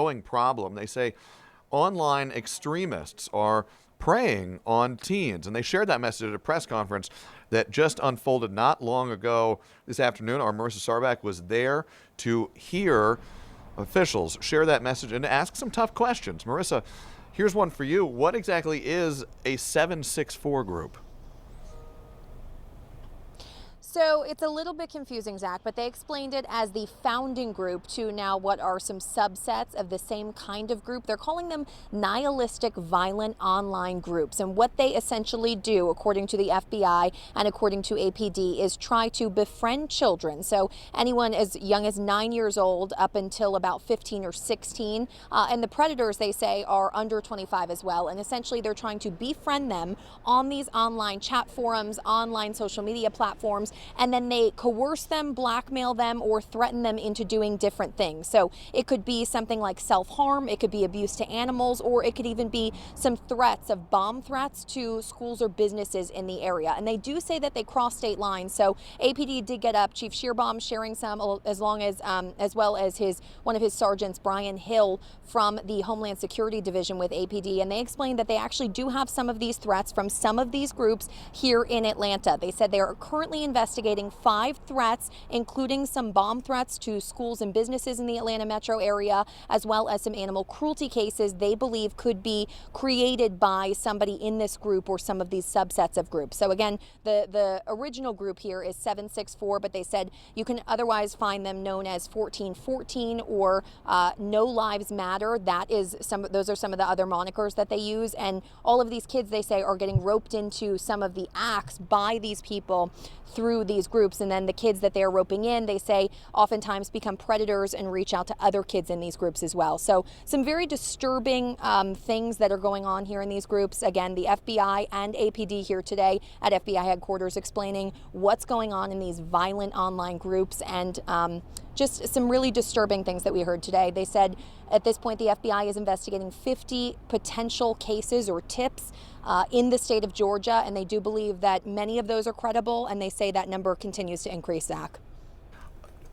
growing problem. They say online extremists are preying on teens, and they shared that message at a press conference that just unfolded not long ago this afternoon. Our Marissa Sarbak was there to hear officials share that message and ask some tough questions. Marissa, here's one for you. What exactly is a 764 group? So it's a little bit confusing, Zach, but they explained it as the founding group to now what are some subsets of the same kind of group. They're calling them nihilistic violent online groups. And what they essentially do, according to the FBI and according to APD, is try to befriend children. So anyone as young as 9 years old up until about 15 or 16. And the predators, they say, are under 25 as well. And essentially they're trying to befriend them on these online chat forums, online social media platforms, and then they coerce them, blackmail them, or threaten them into doing different things. So it could be something like self-harm, it could be abuse to animals, or it could even be some threats of bomb threats to schools or businesses in the area. And they do say that they cross state lines. So APD did get up Chief Shearbaum sharing some, as well as one of his sergeants, Brian Hill, from the Homeland Security Division with APD, and they explained that they actually do have some of these threats from some of these groups here in Atlanta. They said they are currently investigating 5 threats, including some bomb threats to schools and businesses in the Atlanta metro area, as well as some animal cruelty cases they believe could be created by somebody in this group or some of these subsets of groups. So again, the original group here is 764, but they said you can otherwise find them known as 1414 or No Lives Matter. Those are some of the other monikers that they use, and all of these kids, they say, are getting roped into some of the acts by these people through these groups, and then the kids that they're roping in, they say, oftentimes become predators and reach out to other kids in these groups as well. So some very disturbing things that are going on here in these groups. Again, the FBI and APD here today at FBI headquarters explaining what's going on in these violent online groups, and just some really disturbing things that we heard today. They said at this point the FBI is investigating 50 potential cases or tips in the state of Georgia, and they do believe that many of those are credible, and they say that number continues to increase, Zach.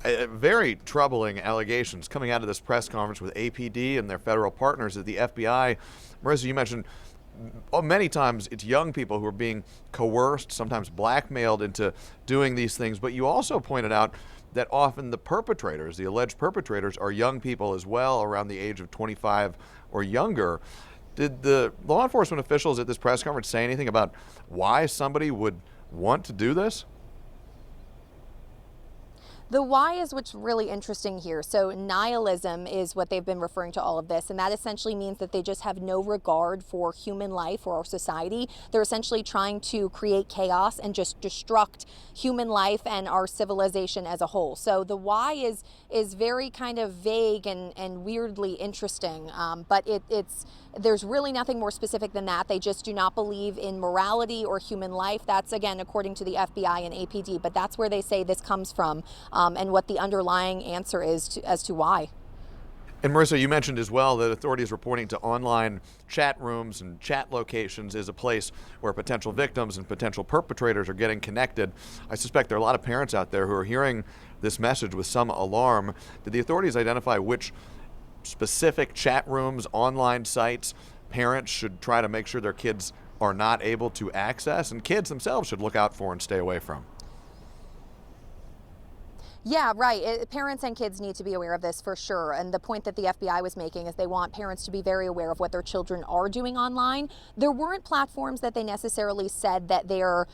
Very troubling allegations coming out of this press conference with APD and their federal partners at the FBI. Marissa, you mentioned many times it's young people who are being coerced, sometimes blackmailed into doing these things, but you also pointed out that often the perpetrators, the alleged perpetrators, are young people as well, around the age of 25 or younger. Did the law enforcement officials at this press conference say anything about why somebody would want to do this? The why is what's really interesting here. So nihilism is what they've been referring to all of this, and that essentially means that they just have no regard for human life or our society. They're essentially trying to create chaos and just destruct human life and our civilization as a whole. So the why is very kind of vague and weirdly interesting, but there's really nothing more specific than that. They just do not believe in morality or human life. That's, again, according to the FBI and APD, but that's where they say this comes from, and what the underlying answer is as to why. And Marissa, you mentioned as well that authorities reporting to online chat rooms and chat locations is a place where potential victims and potential perpetrators are getting connected. I suspect there are a lot of parents out there who are hearing this message with some alarm. Did the authorities identify which specific chat rooms, online sites, parents should try to make sure their kids are not able to access, and kids themselves should look out for and stay away from? Yeah, right. Parents and kids need to be aware of this for sure. And the point that the FBI was making is they want parents to be very aware of what their children are doing online. There weren't platforms that they necessarily said that they're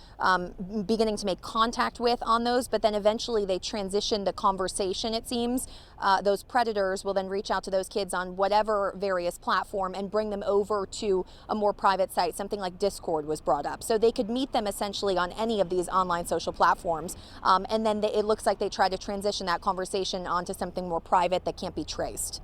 beginning to make contact with on those, but then eventually they transitioned the conversation, it seems. Those predators will then reach out to those kids on whatever various platform and bring them over to a more private site. Something like Discord was brought up. So they could meet them essentially on any of these online social platforms. And then it looks like they try to transition that conversation onto something more private that can't be traced.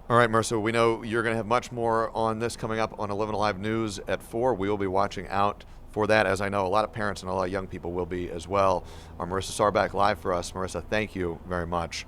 All right, Marissa, we know you're going to have much more on this coming up on 11 Alive News at 4. We will be watching out for that, as I know a lot of parents and a lot of young people will be as well. Our Marissa Sarbak live for us. Marissa, thank you very much.